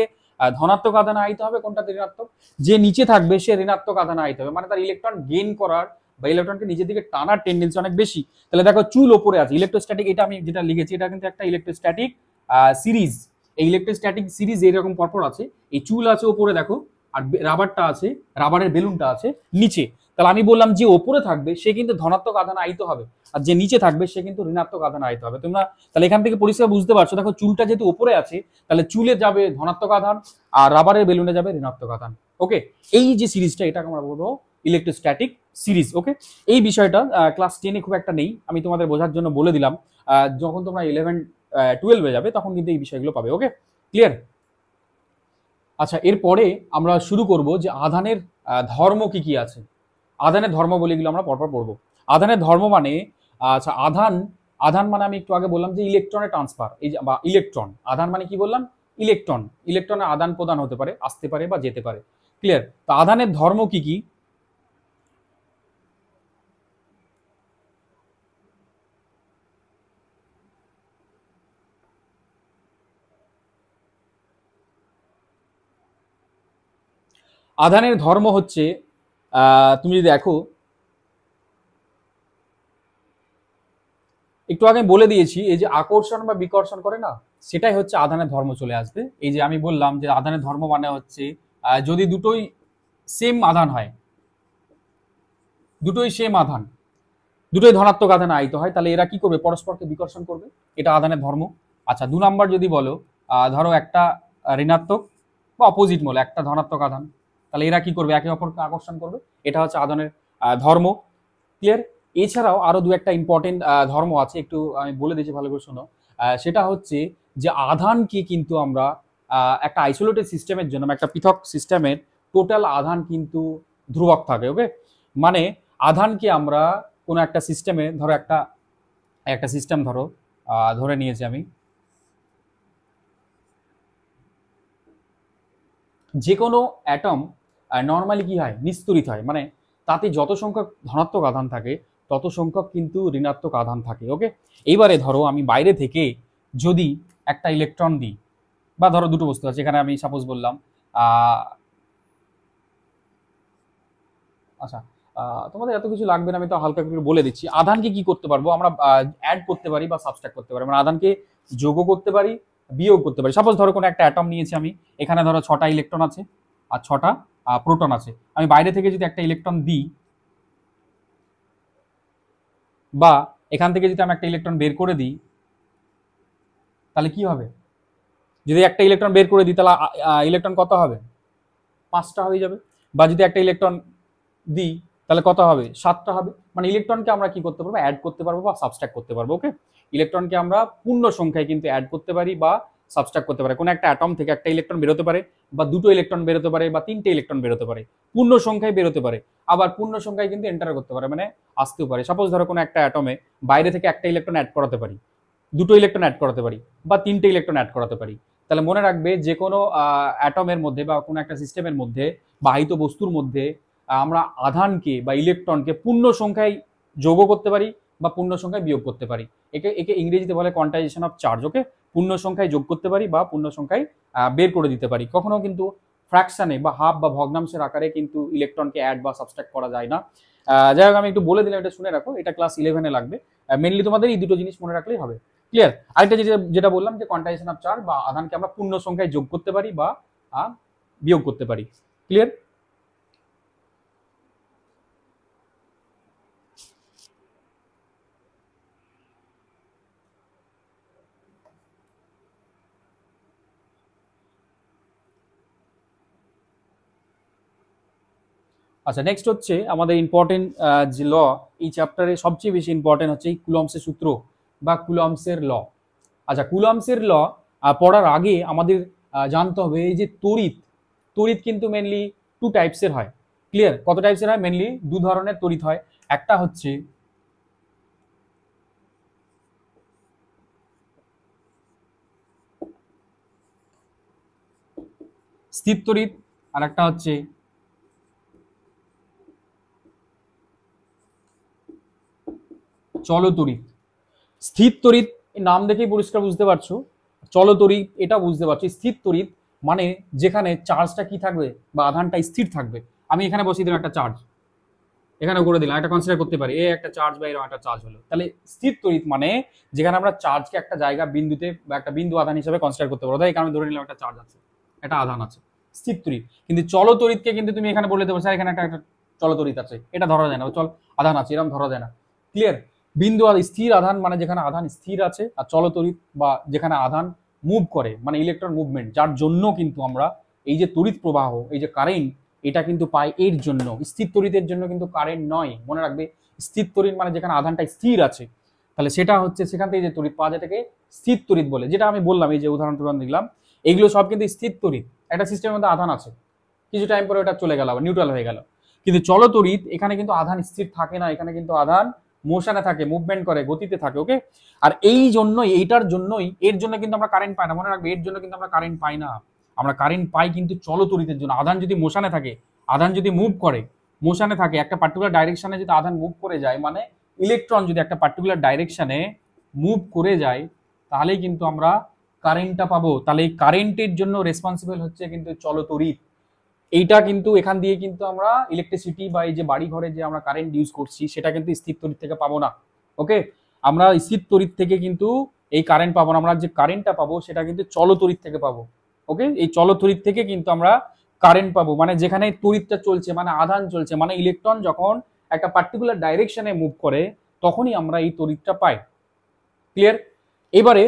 ধনাত্মক আধানে আইতে হবে, কোনটাতে ঋণাত্মক। যে নিচে থাকবে সে ঋণাত্মক আধানে আইতে হবে, মানে তার ইলেকট্রন গেইন করার বা ইলেকট্রনকে নিজের দিকে টানার টেন্ডেন্সি অনেক বেশি। তাহলে দেখো চুল ওপরে আছে, ইলেকট্রোস্ট্যাটিক, এটা আমি যেটা লিখেছি এটা কিন্তু একটা ইলেকট্রোস্ট্যাটিক সিরিজ। এই ইলেকট্রোস্ট্যাটিক সিরিজ এরকম পরপর আছে, এই চুল আছে ওপরে দেখো, আর রাবারটা আছে, রাবারের বেলুনটা আছে নিচে। তাহলে আমি বললাম যে ওপরে থাকবে সে কিন্তু ধনাত্মক আধানে আইতে হবে, আর যে নিচে থাকবে সে কিন্তু ঋণাত্মক আধানে আইতে হবে। তোমরা তাহলে এখান থেকে পরিষ্কার বুঝতে পারছো, দেখো চুলটা যেহেতু ওপরে আছে তাহলে চুলে যাবে ধনাত্মক আধান আর রাবারের বেলুনে যাবে ঋণাত্মক আধান। ওকে, এই যে সিরিজটা এটাকে আমরা বলবো ইলেকট্রোস্ট্যাটিক সিরিজ। ওকে, এই বিষয়টা ক্লাস 10-এ খুব একটা নেই, আমি তোমাদের বোঝার জন্য বলে দিলাম। যখন তোমরা 11-12-এ যাবে তখন কিন্তু এই বিষয়গুলো পাবে। ওকে, ক্লিয়ার? আচ্ছা এরপরে আমরা শুরু করব যে আধানের ধর্ম কি কি আছে। আধানের ধর্ম বলে এগুলো আমরা পরপর পড়বো। আধানের ধর্ম মানে আচ্ছা আধান, আধান মানে আমি একটু আগে বললাম যে ইলেকট্রনের ট্রান্সফার, এই বা ইলেকট্রন। আধান মানে কি বললাম? ইলেকট্রন, ইলেকট্রনের আদান প্রদান হতে পারে, আসতে পারে বা যেতে পারে। ক্লিয়ার? তো আধানের ধর্ম কি কি? আধানের ধর্ম হচ্ছে তুমি যদি দেখো, একটু আগে বলে দিয়েছি, এই যে আকর্ষণ বা বিকর্ষণ করে না, সেটাই হচ্ছে আধানের ধর্ম চলে আসবে। এই যে আমি বললাম যে আধানের ধর্ম মানে হচ্ছে যদি দুটোই সেম আধান হয়, দুটোই সেম আধান, দুটোই ধনাত্মক আধানে আয়িত হয়, তাহলে এরা কি করবে? পরস্পরকে বিকর্ষণ করবে, এটা আধানের ধর্ম। আচ্ছা 2 নম্বর যদি বলো, ধরো একটা ঋণাত্মক বা অপোজিট মোল, একটা ধনাত্মক আধান, তাহলে এরা কি করবে? একে অপরকে আকর্ষণ করবে, এটা হচ্ছে আধানের ধর্ম। ক্লিয়ার? এছাড়াও আরো দু একটা ইম্পর্টেন্ট ধর্ম আছে, একটু আমি বলে দিয়েছি, ভালো করে শোনো। সেটা হচ্ছে যে আধানকে কিন্তু আমরা একটা আইসোলেটেড সিস্টেমের জন্য, একটা পৃথক সিস্টেমের টোটাল আধান কিন্তু ধ্রুবক থাকে। ওকে, মানে আধানকে আমরা কোনো একটা সিস্টেমে, ধরো একটা একটা সিস্টেম ধরো ধরে নিয়েছি আমি, যে কোনো অ্যাটম নর্মালি কি হয়, নিস্তড়িত হয়, মানে তাতে যত সংখ্যক ধনাত্মক আধান থাকে তত সংখ্যক কিন্তু ঋণাত্মক আধান থাকে। ওকে, এইবারে ধরো আমি বাইরে থেকে যদি একটা ইলেকট্রন দিই, বা ধরো দুটো বস্তু আছে, এখানে আমি সাপোজ বললাম আচ্ছা, তোমাদের এত কিছু লাগবে না, আমি তো হালকা করে বলে দিচ্ছি। আধানকে কি করতে পারবো আমরা, অ্যাড করতে পারি বা সাবস্ট্রাক্ট করতে পারি, মানে আধানকে যোগও করতে পারি, বিয়োগ করতে পারি। সাপোজ ধরো কোনো একটা অ্যাটম নিয়েছি আমি, এখানে ধরো 6টা ইলেকট্রন আছে আর 6টা প্রোটন আছে। আমি বাইরে থেকে যদি একটা ইলেকট্রন দিই, বা এখান থেকে যদি আমি একটা ইলেকট্রন বের করে দিই, তাহলে কি হবে? যদি একটা ইলেকট্রন বের করে দিই তাহলে ইলেকট্রন কত হবে? 5টা হয়ে যাবে। বা যদি একটা ইলেকট্রন দিই তাহলে কত হবে? 7টা হবে। মানে ইলেকট্রনকে আমরা কি করতে পারবো? অ্যাড করতে পারবো বা সাবস্ট্রাক্ট করতে পারবো। ওকে, ইলেকট্রনকে আমরা পূর্ণ সংখ্যায় কিন্তু অ্যাড করতে পারি বা সাবস্ট্রাক্ট করতে পারি। কোনো একটা অ্যাটম থেকে একটা ইলেকট্রন বেরোতে পারে, বা দুটো ইলেকট্রন বেরোতে পারে, বা 3টে ইলেকট্রন বেরোতে পারে, পূর্ণ সংখ্যায় বেরোতে পারে, আবার পূর্ণ সংখ্যায় কিন্তু এন্টার করতে পারে, মানে আসতেও পারে। সাপোজ ধরো কোনো একটা অ্যাটমে বাইরে থেকে একটা ইলেকট্রন অ্যাড করাতে পারি, দুটো ইলেকট্রন অ্যাড করাতে পারি, বা 3টে ইলেকট্রন অ্যাড করাতে পারি। তাহলে মনে রাখবে, যে কোনো অ্যাটমের মধ্যে বা কোনো একটা সিস্টেমের মধ্যে বাহিত বস্তুর মধ্যে আমরা আধানকে বা ইলেকট্রনকে পূর্ণ সংখ্যায় যোগ করতে পারি বা পূর্ণ সংখ্যায় বিয়োগ করতে পারি। একে একে ইংরেজিতে বলে কোয়ান্টাইজেশন অফ চার্জ। ওকে, পূর্ণ সংখ্যায় যোগ করতে পারি বা পূর্ণ সংখ্যায় বের করে দিতে পারি। কখনো কিন্তু ফ্র্যাকশনে বা হাফ বা ভগ্নাংশের আকারে কিন্তু ইলেকট্রনকে অ্যাড বা সাবস্ট্রাক্ট করা যায় না। যাই হোক, আমি একটু বলে দিলাম, এটা শুনে রাখো, এটা ক্লাস 11-এ লাগবে। মেনলি তোমাদের এই দুটো জিনিস মনে রাখলেই হবে। ক্লিয়ার? আরেকটা যেটা বললাম যে কোয়ান্টাইজেশন অফ চার্জ, বা আধানকে আমরা পূর্ণ সংখ্যায় যোগ করতে পারি বা বিয়োগ করতে পারি। ক্লিয়ার? আচ্ছা, নেক্সট হচ্ছে আমাদের ইম্পর্টেন্ট যে ল, এই চ্যাপ্টারে সবচেয়ে বেশি ইম্পর্টেন্ট হচ্ছে এই কুলম্বসের সূত্র বা কুলম্বসের ল। আচ্ছা, কুলম্বসের ল পড়ার আগে আমাদের জানতে হবে এই যে তড়িৎ, তড়িৎ কিন্তু মেনলি 2 টাইপসের হয়। ক্লিয়ার? কত টাইপসের হয়? মেনলি 2 ধরনের তড়িৎ হয়। একটা হচ্ছে স্থির তড়িৎ, আর একটা হচ্ছে চলতড়িৎ। স্থির তড়িৎ নাম দেখেই পরিষ্কার বুঝতে পারছো, চলতড়িৎ এটা বুঝতে পারছি। স্থির তড়িৎ মানে যেখানে চার্জটা কি থাকবে বা আধানটা স্থির থাকবে। আমি এখানে বসিয়ে দিলাম একটা চার্জ, এখানে করে দিলাম, একটা কনসিডার করতে পারি একটা চার্জ বা এরকম একটা চার্জ হলো। তাহলে স্থির তড়িৎ মানে যেখানে আমরা চার্জকে একটা জায়গা বিন্দুতে বা একটা বিন্দু আধান হিসেবে কনসিডার করতে পারবো। তাই এখানে ধরে নিলাম একটা চার্জ আছে, একটা আধান আছে, স্থির তড়িৎ। কিন্তু চলতড়িৎকে কিন্তু তুমি এখানে বলে দেবো স্যার এখানে একটা চলতড়িৎ আছে, এটা ধরা যায় না। চল আধান আছে এরকম ধরা যায় না। ক্লিয়ার? বিন্দু আর স্থির আধান মানে যেখানে আধান স্থির আছে, আর চলতড়িৎ বা যেখানে আধান মুভ করে, মানে ইলেকট্রন মুভমেন্ট, যার জন্য কিন্তু আমরা এই যে তড়িৎ প্রবাহ, এই যে কারেন্ট, এটা কিন্তু পাই এর জন্য। স্থির তড়িতের জন্য কিন্তু কারেন্ট নয়, মনে রাখবে। স্থির তড়িৎ মানে যেখানে আধানটা স্থির আছে, তাহলে সেটা হচ্ছে সেখান থেকে যে তড়িৎ পাওয়া যায় এটাকে স্থির তড়িৎ বলে। যেটা আমি বললাম, এই যে উদাহরণ দিলাম, এগুলো সব কিন্তু স্থির তড়িৎ। একটা সিস্টেমের মধ্যে আধান আছে, কিছু টাইম পরে ওটা চলে গেল, আবার নিউট্রাল হয়ে গেল। কিন্তু চলতড়িৎ এখানে কিন্তু আধান স্থির থাকে না, এখানে কিন্তু আধান মোশনে থাকে, মুভমেন্ট করে, গতিতে থাকে। ওকে, আর এই জন্যই, এইটার জন্যই, এর জন্য কিন্তু আমরা কারেন্ট পাই না, মনে রাখবে। এর জন্য কিন্তু আমরা কারেন্ট পাই না, আমরা কারেন্ট পাই কিন্তু চলতড়িতের জন্য। আধান যদি মোশনে থাকে, আধান যদি মুভ করে, মোশনে থাকে, একটা পার্টিকুলার ডাইরেকশনে যদি আধান মুভ করে যায়, মানে ইলেকট্রন যদি একটা পার্টিকুলার ডাইরেকশনে মুভ করে যায়, তাহলেই কিন্তু আমরা কারেন্টটা পাবো। তাহলে এই কারেন্টের জন্য রেসপন্সিবল হচ্ছে কিন্তু চলতড়িৎ। এইটা কিন্তু এখান দিয়ে কিন্তু আমরা ইলেকট্রিসিটি বা এই যে বাড়ি ঘরে যে আমরা কারেন্ট ইউজ করছি, সেটা কিন্তু স্থির তড়িৎ থেকে পাবো না। ওকে, আমরা স্থির তড়িৎ থেকে কিন্তু এই কারেন্ট পাবো না, আমরা যে কারেন্টটা পাবো সেটা কিন্তু চলতড়িৎ থেকে পাবো। ওকে, এই চলতড়িৎ থেকে কিন্তু আমরা কারেন্ট পাবো, মানে যেখানে তড়িৎটা চলছে, মানে আধান চলছে, মানে ইলেকট্রন যখন একটা পার্টিকুলার ডাইরেকশনে মুভ করে, তখনই আমরা এই তড়িৎটা পাই। ক্লিয়ার? এবারে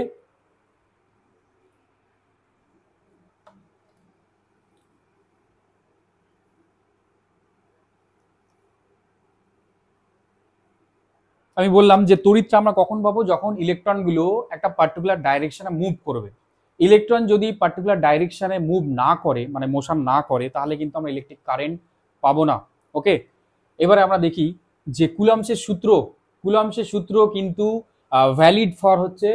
আমি বললাম যে তড়িৎটা আমরা কখন পাবো? যখন ইলেকট্রনগুলো একটা পার্টিকুলার ডাইরেকশনে মুভ করবে। ইলেকট্রন যদি পার্টিকুলার ডাইরেকশনে মুভ না করে, মানে মোশন না করে, তাহলে কিন্তু আমরা ইলেকট্রিক কারেন্ট পাবো না। ওকে, এবারে আমরা দেখি যে কুলম্বসের সূত্র, কুলম্বসের সূত্র কিন্তু ভ্যালিড ফর হচ্ছে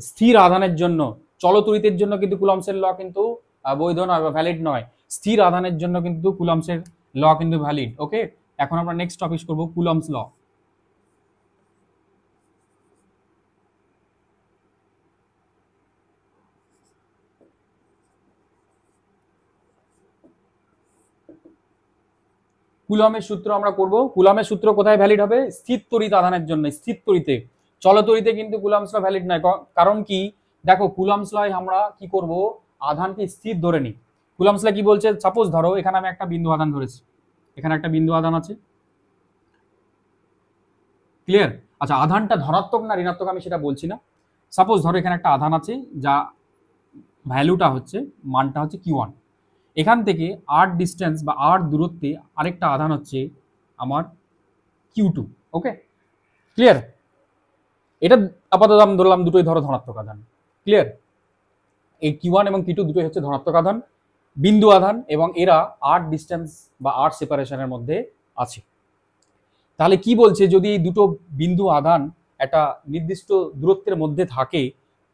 স্থির আধানের জন্য। চলতড়িতের জন্য কিন্তু কুলম্বসের ল কিন্তু বৈধ নয় বা ভ্যালিড নয়। স্থির আধানের জন্য কিন্তু কুলম্বসের ল কিন্তু ভ্যালিড। ওকে, এখন আমরা নেক্সট টপিক করব কুলম্বস ল। কুলম্বের সূত্র আমরা করব। কুলম্বের সূত্র কোথায় ভ্যালিড হবে? স্থির তড়িৎ আধানের জন্য। স্থির তড়িতে, চলতড়িতে কিন্তু কুলম্বস ল ভ্যালিড নয়। কারণ কি, দেখো কুলম্বস লয় আমরা কি করব, আধানকে স্থির ধরে নিই। কুলম্বস ল কি বলছে, সাপোজ ধরো এখানে আমি একটা বিন্দু আধান ধরেছি, এখানে একটা বিন্দু আধান আছে, ক্লিয়ার? আচ্ছা, আধানটা ধনাত্মক না ঋণাত্মক আমি সেটা বলছি না। সাপোজ ধরো এখানে একটা আধান আছে, যা ভ্যালুটা হচ্ছে, মানটা হচ্ছে Q1। এখান থেকে r ডিস্টেন্স বা r দূরত্বে আরেকটা আধান হচ্ছে আমার Q2। ওকে, ক্লিয়ার? এটা আপাতত আমি ধরলাম দুটোই ধরো ধনাত্মক আধান, ক্লিয়ার? এই Q1 এবং Q2 দুটোই হচ্ছে ধনাত্মক আধান, বিন্দু আধান, এবং এরা r ডিস্টেন্স বা r সেপারেশনের মধ্যে আছে। তাহলে কি বলছে, যদি এই দুটো বিন্দু আধান একটা নির্দিষ্ট দূরত্বের মধ্যে থাকে,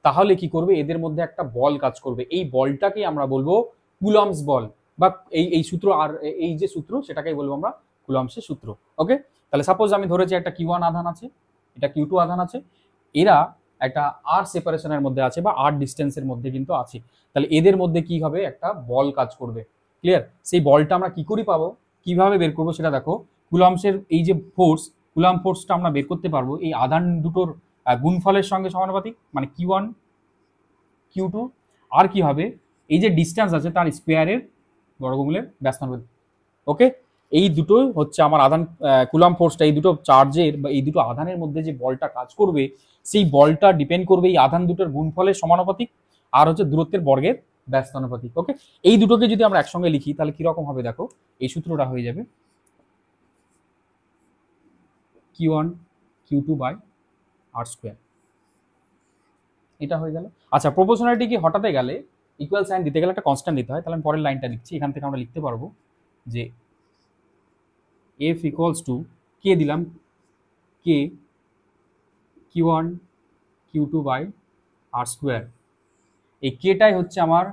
তাহলে কি করবে, এদের মধ্যে একটা বল কাজ করবে। এই বলটাকে আমরা বলবো কুলম্বস বল, বা এই সূত্র, আর এই যে সূত্র সেটাকেই বলবো আমরা কুলম্বসের সূত্র। ওকে, তাহলে সাপোজ আমি ধরেছি একটা Q1 আধান আছে, এটা Q2 আধান আছে, এরা একটা r সেপারেশনের মধ্যে আছে বা r ডিস্টেন্সের মধ্যে কিন্তু আছে। তাহলে এদের মধ্যে কি হবে, একটা বল কাজ করবে, ক্লিয়ার? সেই বলটা আমরা কি করে পাবো, কিভাবে বের করবো সেটা দেখো। কুলম্বসের এই যে ফোর্স, কুলম্ব ফোর্সটা আমরা বের করতে পারবো এই আধান দুটোর গুণফলের সঙ্গে সমানুপাতিক, মানে Q1 Q2, আর কি হবে, এই যে ডিস্টেন্স আছে তার স্কোয়ারের বর্গমূলের ব্যস্তানুপাতিক। ওকে, এই দুটোই হচ্ছে আমার আধান, কুলম্ব ফোর্সটা এই দুটো চার্জের বা এই দুটো আধানের মধ্যে যে বলটা কাজ করবে, সেই বলটা ডিপেন্ড করবে এই আধান দুটোর গুণফলের সমানুপাতিক আর হচ্ছে দূরত্বের বর্গের ব্যস্তানুপাতিক। ওকে, এই দুটোকে যদি আমরা একসঙ্গে লিখি তাহলে কিরকম হবে দেখো, এই সূত্রটা হয়ে যাবে Q1 Q2 by r square. এটা হয়ে গেল। আচ্ছা, প্রপোর্শনালিটি কি হঠাতে গেলে, ইকুয়াল সাইন দিতে গেলে একটা কনস্ট্যান্ট দিতে হয়। তাহলে আমি পরের লাইনটা লিখছি, এখান থেকে আমরা লিখতে পারবো যে f ইকুয়ালস টু, কে দিলাম, কে Q1 Q2 by r square. এই কেটাই হচ্ছে আমার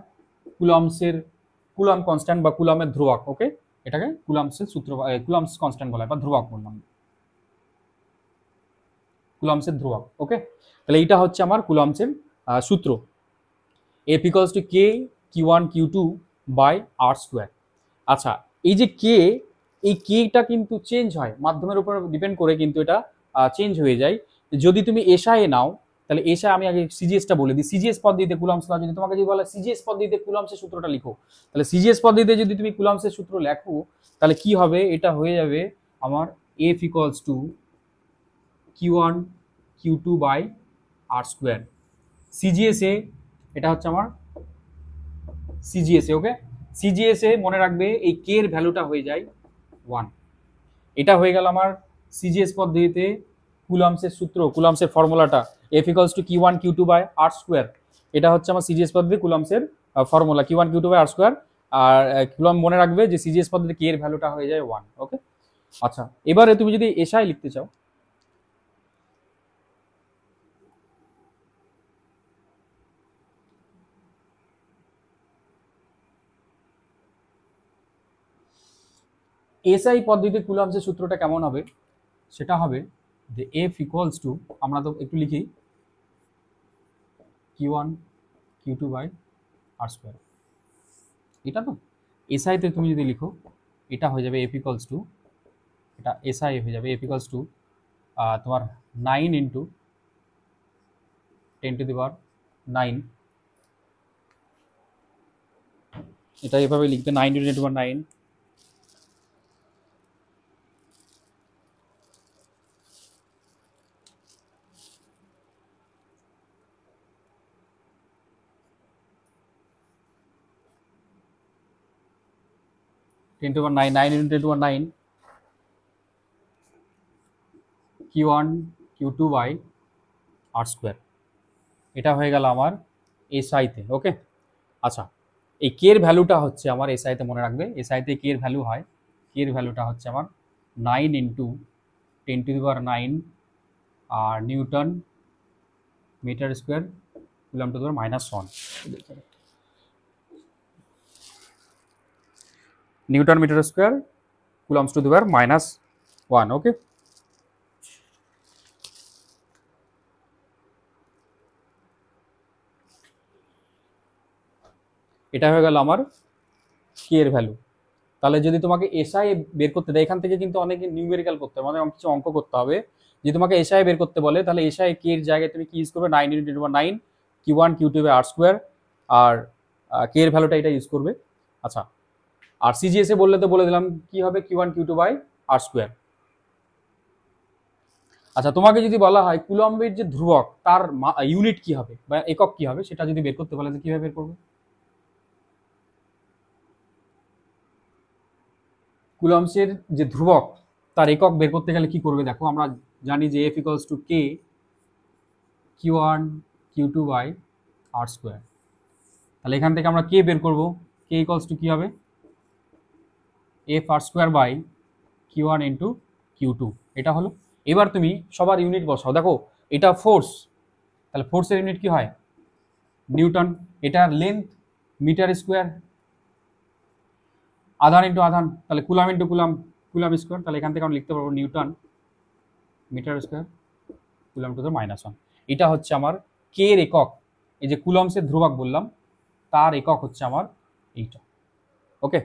কুলম্বসের কুলম্ব কনস্ট্যান্ট বা কুলম্বের ধ্রুবক। ওকে, এটাকে কুলম্বসের সূত্র, কুলম্বস কনস্ট্যান্ট বলা হয় বা ধ্রুবক বললাম, কুলম্বসের ধ্রুবক। ওকে, তাহলে এইটা হচ্ছে আমার কুলম্বসের সূত্র, f equals to K Q1 Q2 by r square. আচ্ছা, এই যে কে, এই কেটা কিন্তু চেঞ্জ হয়, মাধ্যমের উপর ডিপেন্ড করে কিন্তু এটা চেঞ্জ হয়ে যায়। যদি তুমি এসআই নাও, তাহলে এসআই, আমি আগে সিজিএসটা বলে দিই। সিজিএস পদ্ধতিতে কুলম্বস ল, যদি তোমাকে যদি বলে সিজিএস পদ্ধতিতে কুলম্বসের সূত্রটা লিখো, তাহলে সিজিএস পদ্ধতিতে যদি তুমি কুলম্বসের সূত্র লেখো, তাহলে কি হবে, এটা হয়ে যাবে আমার f equals to Q1 Q2 by r square. সিজিএসএ এটা হচ্ছে আমার সিজিএসএ। ওকে, সিজিএসএ মনে রাখবে এই কে এর ভ্যালুটা হয়ে যায় 1। এটা হয়ে গেল আমার সিজিএস পদ্ধতিতে কুলম্বসের সূত্র, কুলম্বসের ফর্মুলাটা f equals to Q1 Q2 by r square. এটা হচ্ছে আমার সিজিএস পদ্ধতি কুলম্বসের formula, Q1 Q2 by r square. আর কুলম্ব মনে রাখবে যে সিজিএস পদ্ধতিতে কে এর ভ্যালুটা হয়ে যায় 1। ওকে, আচ্ছা, এবারে তুমি যদি এসআই লিখতে চাও, এসআই পদ্ধতিতে কুলম্বসের সূত্রটা কেমন হবে, সেটা হবে যে f ইকুয়ালস টু, আমরা তো একটু লিখি, Q1 Q2 by r square. এটা তো এসআইতে তুমি যদি লিখো, এটা হয়ে যাবে f ইকুয়ালস টু, এটা এসআই হয়ে যাবে f ইকুয়ালস টু তোমার 9 ইন্টু 10 টু দি পাওয়ার 9, এটা এভাবে লিখবে 9 into 10 to the power 9 10 to the power 9, 9 into 10 to the power 9 Q1 Q2 by r square. এটা হয়ে গেল আমার এসআইতে। ওকে, আচ্ছা, এই কে এর ভ্যালুটা হচ্ছে আমার এসআইতে, মনে রাখবে এসআইতে কে এর ভ্যালু হয়, কে এর ভ্যালুটা হচ্ছে আমার 9 ইন্টু 10 টু দি পাওয়ার 9 আর newton metre square coulomb to the power -1। Newton metre square coulombs to the power -1। Okay, এটা হয়ে গেল আমার কে এর ভ্যালু। তাহলে যদি তোমাকে এসআই বের করতে দেয়, এখান থেকে কিন্তু অনেক নিউমেরিক্যাল করতে হবে, মানে কিছু অঙ্ক করতে হবে। যদি তোমাকে এসআই বের করতে বলে তাহলে এসআই কে এর জায়গায় তুমি কি ইউজ করবে, 9 × 10⁹ Q1 Q2 আর স্কোয়ার, আর কে এর ভ্যালুটা এটা ইউজ করবে। আচ্ছা, আর সিজিএস এ বললে তো বলে দিলাম কি হবে, Q1 Q2 আর স্কোয়ার। আচ্ছা, তোমাকে যদি বলা হয় কুলম্বের যে ধ্রুবক তার ইউনিট কি হবে বা একক কি হবে, সেটা যদি বের করতে বলে যে কিভাবে বের করবে। কুলম্বসের যে ধ্রুবক তার একক বের করতে গেলে কি করবে, দেখো আমরা জানি যে F = K Q1 Q2 আর স্কোয়ার। তাহলে এখান থেকে আমরা কে বের করব, K = কি হবে, F আর স্কোয়ার Q1 × Q2। এটা হলো। এবার তুমি সবার ইউনিট বসাও। দেখো এটা ফোর্স, তাহলে ফোর্সের ইউনিট কি হয়, নিউটন। এটার লেন্থ মিটার স্কোয়ার, আধান ইন্টু আধান, তাহলে coulomb into coulomb, coulomb square. তাহলে এখান থেকে আমরা লিখতে পারবো newton metre square coulomb to the -1। এটা হচ্ছে আমার কে এর একক। এই যে কুলম্বসের ধ্রুবক বললাম তার একক হচ্ছে আমার এইটা। ওকে,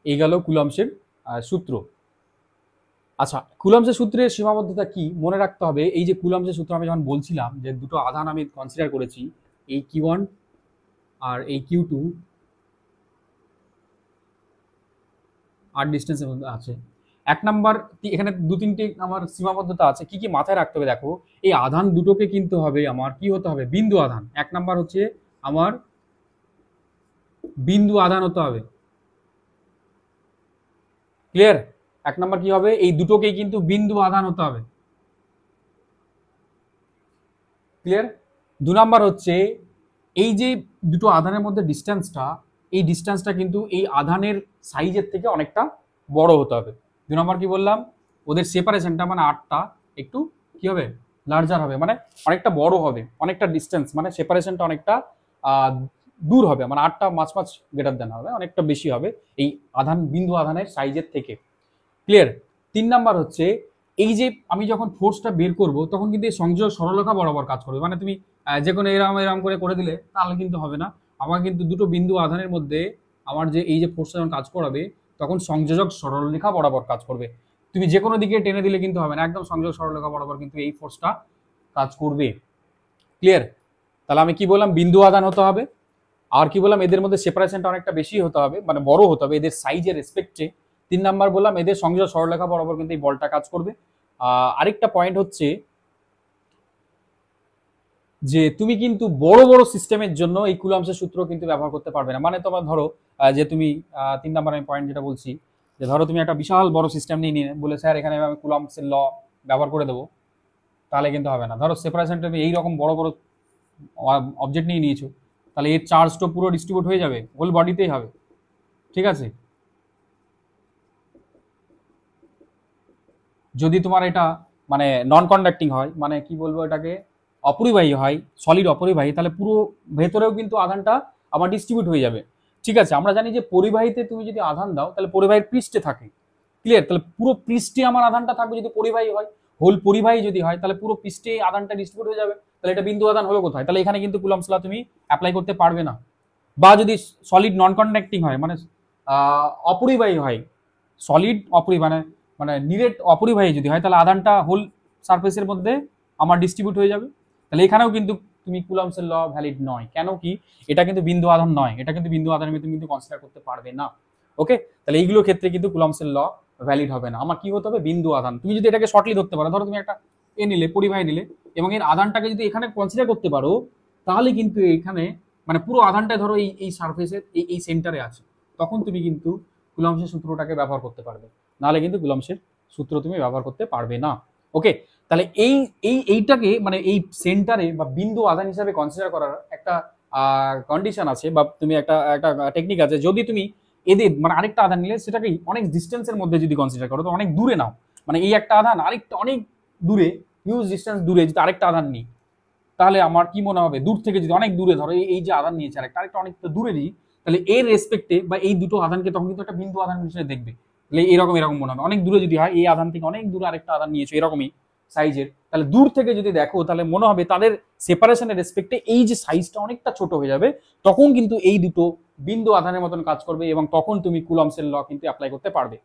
এই গেল কুলম্বসের সূত্র। আচ্ছা, কুলম্বসের সূত্রের সীমাবদ্ধতা কি মনে রাখতে হবে। এই যে কুলম্বসের সূত্র আমি যখন বলছিলাম যে দুটো আধান আমি কনসিডার করেছি, এই Q1 আর এই Q2 আর ডিস্টেন্সের মধ্যে আছে। এক নাম্বার এখানে দু তিনটে আমার সীমাবদ্ধতা আছে, কি কি মাথায় রাখতে হবে। দেখো এই আধান দুটোকে কিন্তু হবে আমার কি হতে হবে, বিন্দু আধান। এক নাম্বার হচ্ছে আমার বিন্দু আধান হতে হবে। ক্লিয়ার? এক নাম্বার কি হবে, এই দুটোকেই কিন্তু বিন্দু আধান হতে হবে। ক্লিয়ার? দু নাম্বার হচ্ছে এই যে দুটো আধানের মধ্যে ডিস্টেন্সটা, এই ডিস্টেন্সটা কিন্তু এই আধানের সাইজের থেকে অনেকটা বড় হতে হবে। দু নম্বর কি বললাম, ওদের সেপারেশনটা মানে আটটা একটু কি হবে, লার্জার হবে, মানে অনেকটা বড় হবে, অনেকটা ডিস্টেন্স মানে সেপারেশনটা অনেকটা দূর হবে, মানে আটটা মাছ গ্রেটার দেন হবে, অনেকটা বেশি হবে এই আধান বিন্দু আধানের সাইজের থেকে। ক্লিয়ার? তিন নাম্বার হচ্ছে এই যে আমি যখন ফোর্সটা বের করব তখন কিন্তু এই সংযোগ সরলরেখা বরাবর কাজ করবে, মানে তুমি যে কোনো এরম এরম করে দিলে তাহলে কিন্তু হবে না। আমার কিন্তু দুটো বিন্দু আধানের মধ্যে আমার যে এই যে ফোর্সটা যখন কাজ করাবে তখন সংযোজক সরলরেখা বরাবর কাজ করবে। তুমি যে কোনো দিকে টেনে দিলে কিন্তু হবে না, একদম সংযোগ সরলরেখা বরাবর কিন্তু এই ফোর্সটা কাজ করবে। ক্লিয়ার? তাহলে আমি কি বললাম, বিন্দু আধান হতে হবে, আর কি বললাম এদের মধ্যে সেপারেশনটা অনেকটা বেশি হতে হবে, মানে বড় হতে হবে এদের সাইজের রেসপেক্টে। তিন নাম্বার বললাম এদের সংযোগ সরলরেখা বরাবর কিন্তু এই বলটা কাজ করবে। আরেকটা পয়েন্ট হচ্ছে যে তুমি কিন্তু বড় বড় সিস্টেমের জন্য এই কুলম্বসের সূত্র কিন্তু ব্যবহার করতে পারবে না। মানে তোমার ধরো যে তুমি তিন নাম্বার আমি পয়েন্ট যেটা বলছি, যে ধরো তুমি একটা বিশাল বড় সিস্টেম নিয়ে বলে স্যার এখানে আমি কুলম্বসের ল ব্যবহার করে দেবো, তাহলে কিন্তু হবে না। ধরো সেপারেশনটা তুমি এইরকম বড় বড় অবজেক্ট নিয়ে নিয়েছো, তাহলে এর চার্জটা পুরো ডিস্ট্রিবিউট হয়ে যাবে, হোল বডিতেই হবে। ঠিক আছে? যদি তোমার এটা মানে নন কন্ডাক্টিং হয়, মানে কি বলবো এটাকে, অপরিবাহী হয়, সলিড অপরিবাহী, তাহলে পুরো ভেতরেও কিন্তু আধানটা আমার ডিস্ট্রিবিউট হয়ে যাবে। ঠিক আছে? আমরা জানি যে পরিবাহীতে তুমি যদি আধান দাও তাহলে পরিবাহীর পৃষ্ঠে থাকে। ক্লিয়ার? তাহলে পুরো পৃষ্ঠে আমার আধানটা থাকবে যদি পরিবাহী হয়, হোল পরিবাহী যদি হয় তাহলে পুরো পৃষ্ঠে আধানটা ডিস্ট্রিবিউট হয়ে যাবে। তাহলে এটা বিন্দু আধান হলো কোথায়, তাহলে এখানে কিন্তু কুলম্বস ল তুমি অ্যাপ্লাই করতে পারবে না। বা যদি সলিড নন কন্ডাক্টিং হয়, মানে অপরিবাহী হয়, সলিড অপরিবাহী মানে মানে নিরেট অপরিবাহী যদি হয়, তাহলে আধানটা হোল সারফেসের মধ্যে আমার ডিস্ট্রিবিউট হয়ে যাবে। তাহলে এখানেও কিন্তু তুমি কুলম্বসের ল ভ্যালিড নয়। কেন কি, এটা কিন্তু বিন্দু আধান নয়, এটা কিন্তু বিন্দু আধানের মধ্যে কিন্তু কনসিডার করতে পারবে না। ওকে, তাহলে এইগুলোর ক্ষেত্রে কিন্তু কুলম্বসের ল ভ্যালিড হবে না। আমার কি হতে হবে, বিন্দু আধান। তুমি যদি এটাকে শর্টলি ধরতে পারো, ধরো তুমি একটা নিলে পরিবাহী নিলে এবং এর আধানটাকে যদি এখানে কনসিডার করতে পারো, তাহলে কিন্তু এখানে মানে পুরো আধানটা ধরো এই সারফেসের এই সেন্টারে আছে, তখন তুমি কিন্তু কুলম্বসের সূত্রটাকে ব্যবহার করতে পারবে, নাহলে কিন্তু কুলম্বসের সূত্র তুমি ব্যবহার করতে পারবে না। ওকে, তাহলে এইটাকে মানে এই সেন্টারে বা বিন্দু আধান হিসাবে কনসিডার করার একটা কন্ডিশন আছে, বা তুমি একটা একটা টেকনিক আছে। যদি তুমি এদের মানে আরেকটা আধান নিলে সেটাকে অনেক ডিস্টেন্সের মধ্যে যদি কনসিডার করো, তো অনেক দূরে নাও, মানে এই একটা আধান আরেকটা অনেক দূরে, হিউজ ডিস্টেন্স দূরে যদি আরেকটা আধান নিই, তাহলে আমার কি মনে হবে, দূর থেকে যদি অনেক দূরে ধরো এই যে আধান নিয়েছে আরেকটা অনেক দূরে নিই, তাহলে এর রেসপেক্টে বা এই দুটো আধানকে তখন কিন্তু একটা বিন্দু আধান হিসেবে দেখবে। তাহলে এরকম এরকম মনে হবে, অনেক দূরে যদি হয় এই আধান থেকে অনেক দূরে আরেকটা আধান নিয়েছো এরকমই সাইজের, তাহলে দূর থেকে যদি দেখো তাহলে মনে হবে তাদের সেপারেশনের রেসপেক্টে এই যে সাইজটা অনেকটা ছোট হয়ে যাবে, তখন কিন্তু এই দুটো বিন্দু আধানের মতন কাজ করবে এবং তখন তুমি কুলম্বসের ল কিন্তু অ্যাপ্লাই করতে পারবে।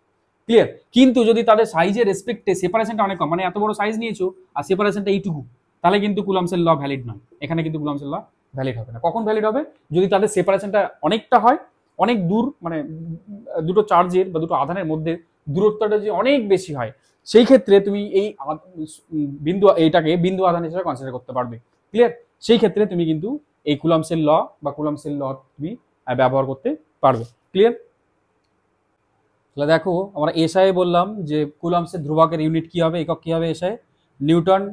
ক্লিয়ার? কিন্তু যদি তাদের সাইজের রেসপেক্টে সেপারেশনটা অনেক কম, মানে এত বড় সাইজ নিয়েছো আর সেপারেশনটা এইটুকু, তাহলে কিন্তু কুলম্বসের ল ভ্যালিড নয়, এখানে কিন্তু কুলম্বসের ল ভ্যালিড হবে না। কখন ভ্যালিড হবে? যদি তাদের সেপারেশনটা অনেকটা হয়, অনেক দূর, মানে দুটো চার্জের বা দুটো আধানের মধ্যে দূরত্বটা যদি অনেক বেশি হয়, সেই ক্ষেত্রে তুমি এই বিন্দু এইটাকে বিন্দু আধান হিসেবে কনসিডার করতে পারবে। ক্লিয়ার? সেই ক্ষেত্রে তুমি কিন্তু এই কুলম্বসের ল বা কুলম্বসের ল তুমি ব্যবহার করতে পারবে। ক্লিয়ার? তাহলে দেখো আমরা এসআই বললাম যে কুলম্বসের ধ্রুবকের ইউনিট কি হবে, একক কি হবে SI, newton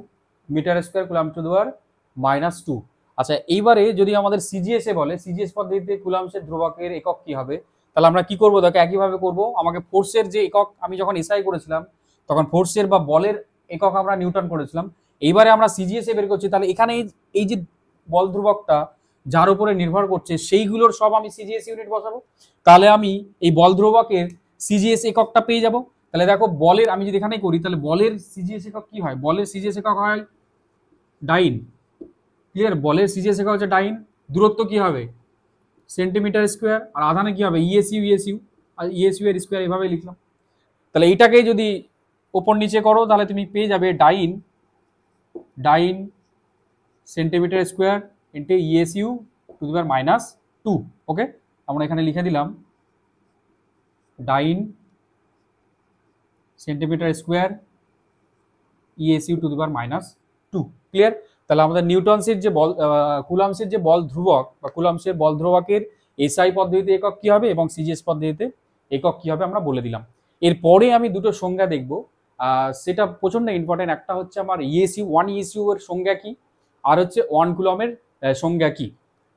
metre square coulomb to the power -2। আচ্ছা এইবারে যদি আমাদের সিজিএস এ বলে, সিজিএস পদ্ধতিতে কুলম্বসের ধ্রুবকের একক কি হবে, তাহলে আমরা কি করব দেখো, একইভাবে করব। আমাকে ফোর্সের যে একক, আমি যখন এসআই করেছিলাম তখন ফোর্সের বা বলের একক আমরা নিউটন করেছিলাম, এইবারে আমরা সিজিএস এ বের করছি, তাহলে এখানে এই যে বল ধ্রুবকটা যার উপরে নির্ভর করছে সেইগুলোর সব আমি সিজিএস ইউনিট বসাবো, তাহলে আমি এই বল ধ্রুবকের সিজিএস এককটা পেয়ে যাব। তাহলে দেখো বলের, আমি যদি এখানে করি তাহলে বলের সিজিএস একক কি হয়, বলের সিজিএস একক হয় ডাইন। ক্লিয়ার? বলের সিজিএস একক হচ্ছে ডাইন। দূরত্ব কি হবে, সেন্টিমিটার স্কোয়ার। আর আধানে কি হবে, ইএসইউ ইএসইউ, আর ইএসইউ এর স্কোয়ার, এভাবে লিখলাম। তাহলে এইটাকে যদি ওপর নিচে করো তাহলে তুমি পেয়ে যাবে dyne dyne centimetre square into ESU to the power -2। Okay, আমরা এখানে লিখে দিলাম dyne centimetre square ESU to the power -2। Clear? তাহলে আমাদের নিউটনসের যে বল, কুলম্বসের যে বল ধ্রুবক বা কুলম্বসের বল ধ্রুবকের এসআই পদ্ধতিতে একক কি হবে এবং সিজিএস পদ্ধতিতে একক কি হবে আমরা বলে দিলাম। এরপরে আমি দুটো সংজ্ঞা দেখব, সেটা প্রচন্ড ইম্পর্টেন্ট। একটা হচ্ছে আমার ইএসইউ, 1 ইএসইউ এর সংজ্ঞা কি, আর হচ্ছে 1 কুলমের সংজ্ঞা কি।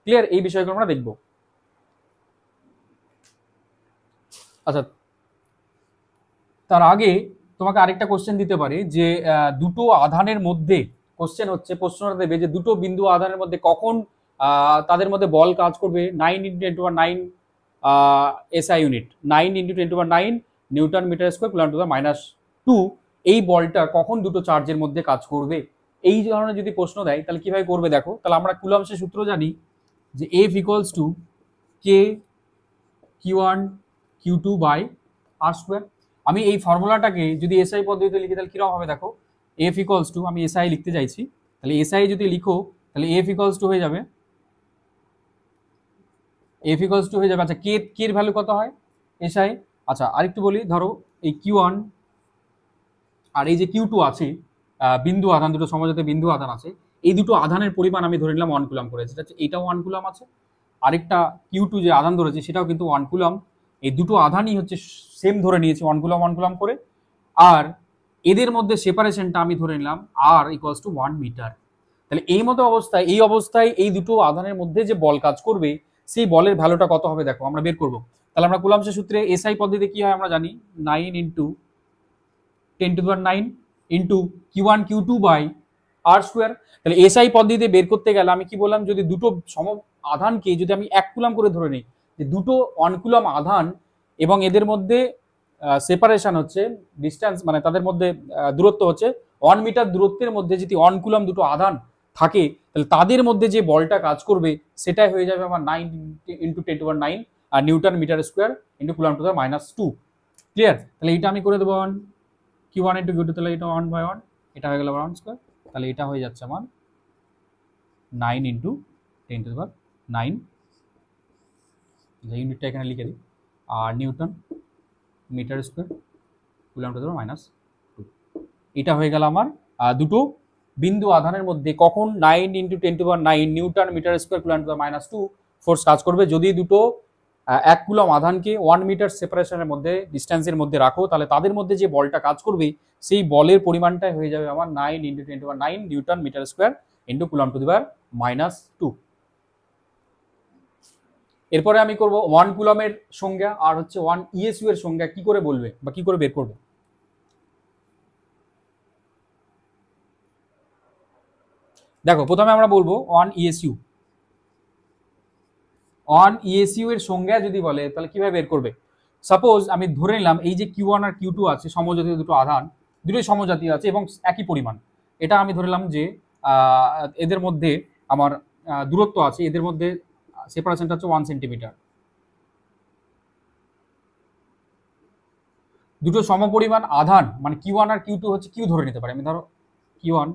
ক্লিয়ার? এই বিষয়গুলো আমরা দেখব। আচ্ছা, তার আগে তোমাকে আরেকটা কোশ্চেন দিতে পারে যে দুটো আধানের মধ্যে, কোশ্চেন হচ্ছে প্রশ্নটা দেবে যে দুটো বিন্দু আধানের মধ্যে কখন তাদের মধ্যে বল কাজ করবে 9 × 10⁻9 SI unit, 9 × 10⁻9 newton metre square coulomb to the -2। এই বলটা কখন দুটো চার্জের মধ্যে কাজ করবে, এই ধরনের যদি প্রশ্ন দেয় তাহলে কিভাবে করবে দেখো। তাহলে আমরা কুলম্বসের সূত্র জানি যে F = K Q1 Q2 by R square. আমি এই ফর্মুলাটাকে যদি এসআই পদ্ধতিতে লিখি তাহলে কিরকম হবে দেখো, F = আমি এসআই লিখতে চাইছি, তাহলে এসআই যদি লিখো তাহলে F হয়ে যাবে আচ্ছা কে এর ভ্যালু কত হয় এসআই। আচ্ছা আরেকটু বলি, ধরো এই Q1 আর এই যে Q2 আছে, বিন্দু আধান, দুটো সমজাতীয় বিন্দু আধান আছে, এই দুটো আধানের পরিমাণ আমি ধরে নিলাম 1 কুলম্ব করে, যেটা এটাও 1 কুলম্ব আছে, আরেকটা Q2 যে আধান ধরেছে সেটাও কিন্তু 1 কুলম্ব। এই দুটো আধানই হচ্ছে সেম ধরে নিয়েছি 1 কুলম্ব করে, আর এদের মধ্যে সেপারেশনটা আমি ধরে নিলাম R = 1 মিটার। তাহলে এই মতো অবস্থায় এই দুটো আধানের মধ্যে যে বল কাজ করবে সেই বলের ভ্যালুটা কত হবে দেখো আমরা বের করব। তাহলে আমরা কুলম্বসের সূত্রে এসআই পদ্ধতিতে কি হয় আমরা জানি, 9 × 10⁹ into Q1 Q2 by R square. তাহলে এসআই পদ্ধতিতে বের করতে গেলে আমি কি বললাম, যদি দুটো সম আধানকে যদি আমি 1 কুলম্ব করে ধরে নিই, যে দুটো 1 কুলম্ব আধান এবং এদের মধ্যে সেপারেশন হচ্ছে ডিস্টেন্স, মানে তাদের মধ্যে দূরত্ব হচ্ছে 1 মিটার, দূরত্বের মধ্যে যদি 1 কুলম্ব দুটো আধান থাকে তাহলে তাদের মধ্যে যে বলটা কাজ করবে সেটাই হয়ে যাবে আমার 9 × 10⁹ আর newton metre square into coulomb to the -2। Clear? তাহলে এটা আমি করে দেবো Q1 × Q2, তাহলে এটা 1/1, এটা হয়ে গেল 1 স্কোয়ার, তাহলে এটা হয়ে যাচ্ছে আমার 9 × 10⁹, ইউনিটটা এখানে লিখে দিই, আর newton metre square coulomb to the -2। এটা হয়ে গেল আমার দুটো বিন্দু আধানের মধ্যে কখন 9 × 10⁹ newton metre square coulomb to the -2 force কাজ করবে। যদি দুটো 1 কুলম্ব আধানকে 1 মিটার সেপারেশনের মধ্যে, ডিস্টেন্সের মধ্যে রাখো, তাহলে তাদের মধ্যে যে বলটা কাজ করবে সেই বলের পরিমাণটাই হয়ে যাবে আমার 9 × 10⁹ newton metre square into coulomb to the power -2। এরপরে আমি করব 1 কুলমের সংজ্ঞা আর হচ্ছে 1 ইএসইউ এর সংজ্ঞা কি করে বলবে বা কি করে বের করবে। দেখো প্রথমে আমরা বলবো 1 ইএসইউ। অন ইএসইউ এর সংজ্ঞা যদি বলে তাহলে কিভাবে বের করবে? সাপোজ আমি ধরে নিলাম এই যে Q1 আর Q2 আছে, সমজাতীয় দুটো আধান, দুটোই সমজাতীয় আছে এবং একই পরিমাণ। এটা আমি ধরে নিলাম যে এদের মধ্যে আমার দূরত্ব আছে, এদের মধ্যে সেপারেশনটা হচ্ছে 1 সেন্টিমিটার। দুটো সমপরিমাণ আধান মানে Q1 আর Q2 হচ্ছে Q ধরে নিতে পারে আমি, ধরো Q1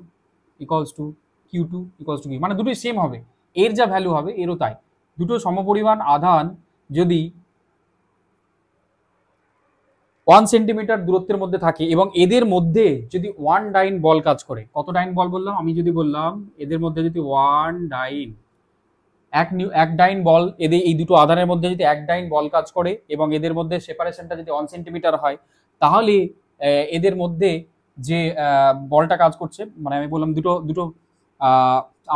equals to Q2 equals to Q, মানে দুটোই সেম হবে, এর যা ভ্যালু হবে এরও তাই। দুটো সমপরিমাণ আধান যদি 1 সেন্টিমিটার দূরত্বের মধ্যে থাকে এবং এদের মধ্যে যদি 1 ডাইন বল কাজ করে, কত ডাইন বল বললাম আমি, যদি বললাম এদের মধ্যে যদি 1 ডাইন, এক ডাইন বল, এদের এই দুটো আধানের মধ্যে যদি 1 ডাইন বল কাজ করে এবং এদের মধ্যে সেপারেশনটা যদি 1 সেন্টিমিটার হয়, তাহলে এদের মধ্যে যে বলটা কাজ করছে, মানে আমি বললাম দুটো দুটো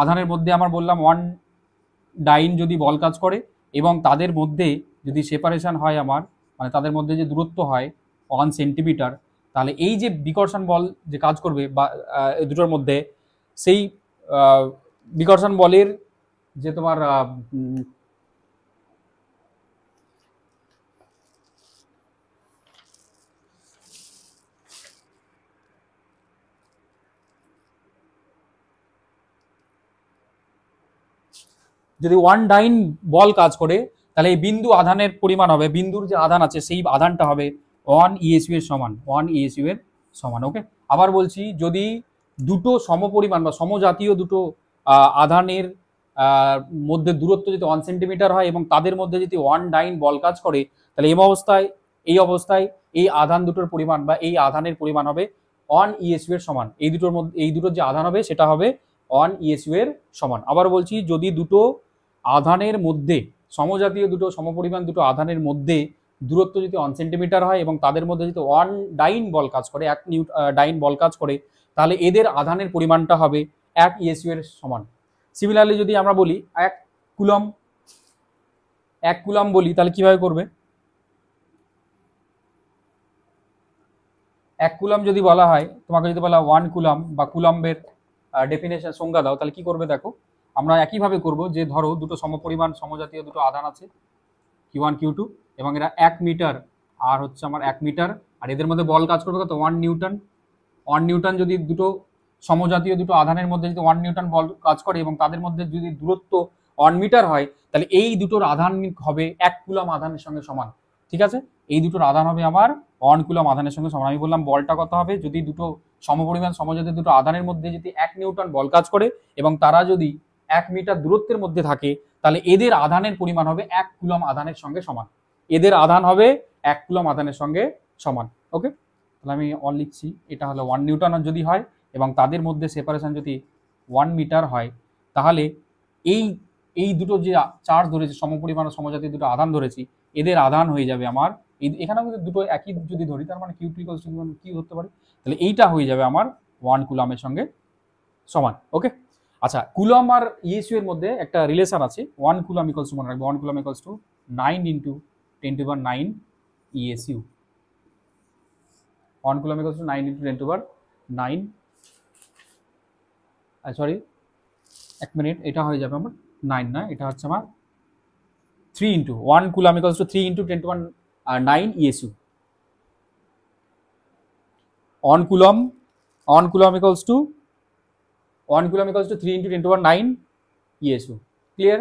আধানের মধ্যে আমার বললাম 1 ডাইন যদি বল কাজ করে এবং তাদের মধ্যে যদি সেপারেশন হয় আমার, মানে তাদের মধ্যে যে দূরত্ব হয় 1 সেন্টিমিটার, তাহলে এই যে বিকর্ষণ বল যে কাজ করবে বা দুটোর মধ্যে, সেই বিকর্ষণ বলের যে তোমার যদি 1 ডাইন বল কাজ করে, তাহলে এই বিন্দু আধানের পরিমাণ হবে, বিন্দুর যে আধান আছে সেই আধানটা হবে 1 ইএসইউ এর সমান, 1 ইএসইউ এর সমান। ওকে, আবার বলছি, যদি দুটো সমপরিমাণ বা সমজাতীয় দুটো আধানের মধ্যে দূরত্ব যদি 1 সেন্টিমিটার হয় এবং তাদের মধ্যে যদি 1 ডাইন বল কাজ করে, তাহলে এই অবস্থায় এই আধান দুটোর পরিমাণ বা এই আধানের পরিমাণ হবে 1 ইএসইউ এর সমান। এই দুটোর যে আধান হবে সেটা হবে 1 ইএসইউ এর সমান। আবার বলছি, যদি দুটো আধানের মধ্যে, সমজাতীয় দুটো সমপরিমাণ দুটো আধানের মধ্যে দূরত্ব যদি 1 সেন্টিমিটার হয় এবং তাদের মধ্যে যদি 1 ডাইন বল কাজ করে, 1 ডাইন বল কাজ করে, তাহলে এদের আধানের পরিমাণটা হবে 1 ইএসইউ এর সমান। সিমিলারলি যদি আমরা বলি 1 কুলম বলি, তাহলে কিভাবে করবে? 1 কুলম যদি বলা হয়, তোমাকে যদি বলা 1 কুলম বা কুলম্বের ডেফিনেশন সংজ্ঞা দাও, তাহলে কি করবে দেখো, আমরা একইভাবে করব যে ধরো দুটো সমপরিমাণ সমজাতীয় দুটো আধান আছে Q1 Q2 এবং এরা 1 মিটার আর হচ্ছে আমার 1 মিটার, আর এদের মধ্যে বল কাজ করবে কত, 1 নিউটন। 1 নিউটন যদি দুটো সমজাতীয় দুটো আধানের মধ্যে যদি 1 নিউটন বল কাজ করে এবং তাদের মধ্যে যদি দূরত্ব 1 মিটার হয়, তাহলে এই দুটোর আধান হবে 1 কুলম আধানের সঙ্গে সমান। ঠিক আছে, এই দুটোর আধান হবে আমার 1 কুলম আধানের সঙ্গে সমান। আমি বললাম বলটা কত হবে, যদি দুটো সমপরিমাণ সমজাতীয় দুটো আধানের মধ্যে যদি 1 নিউটন বল কাজ করে এবং তারা যদি 1 মিটার দূরত্বের মধ্যে থাকে, তাহলে এদের আধানের পরিমাণ হবে 1 কুলম আধানের সঙ্গে সমান। এদের আধান হবে 1 কুলম আধানের সঙ্গে সমান। ওকে, তাহলে আমি 1 লিখছি, এটা হলো 1 নিউটন যদি হয় এবং তাদের মধ্যে সেপারেশন যদি 1 মিটার হয়, তাহলে এই এই দুটো যে চার্জ ধরেছি, সমপরিমাণ সমজাতীয় দুটো আধান ধরেছি, এদের আধান হয়ে যাবে আমার, এখানেও কিন্তু দুটো একই যদি ধরি, তার মানে Q2 কি ধরতে পারি, তাহলে এইটা হয়ে যাবে আমার 1 কুলমের সঙ্গে সমান। ওকে, আচ্ছা, কুলম আর ইএসইউ এর মধ্যে একটা রিলেশন আছে, 1 কুলম ইকুয়ালস টু, মনে রাখবে 1 coulomb equals two 9 into 10⁹ ESU. 1 coulomb equals two 9 into 10⁹, sorry 1 minute, এটা হয়ে যাবে আমার 9 না, এটা হচ্ছে আমার 3 into 1 coulomb equals to 3 into 10⁹ ESU. 1 coulomb equals to 3 into 10⁹ ESU. Clear?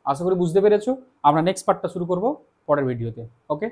আশা করি বুঝতে পেরেছো। আমরা নেক্সট পার্টটা শুরু করব পরের ভিডিওতে। ওকে।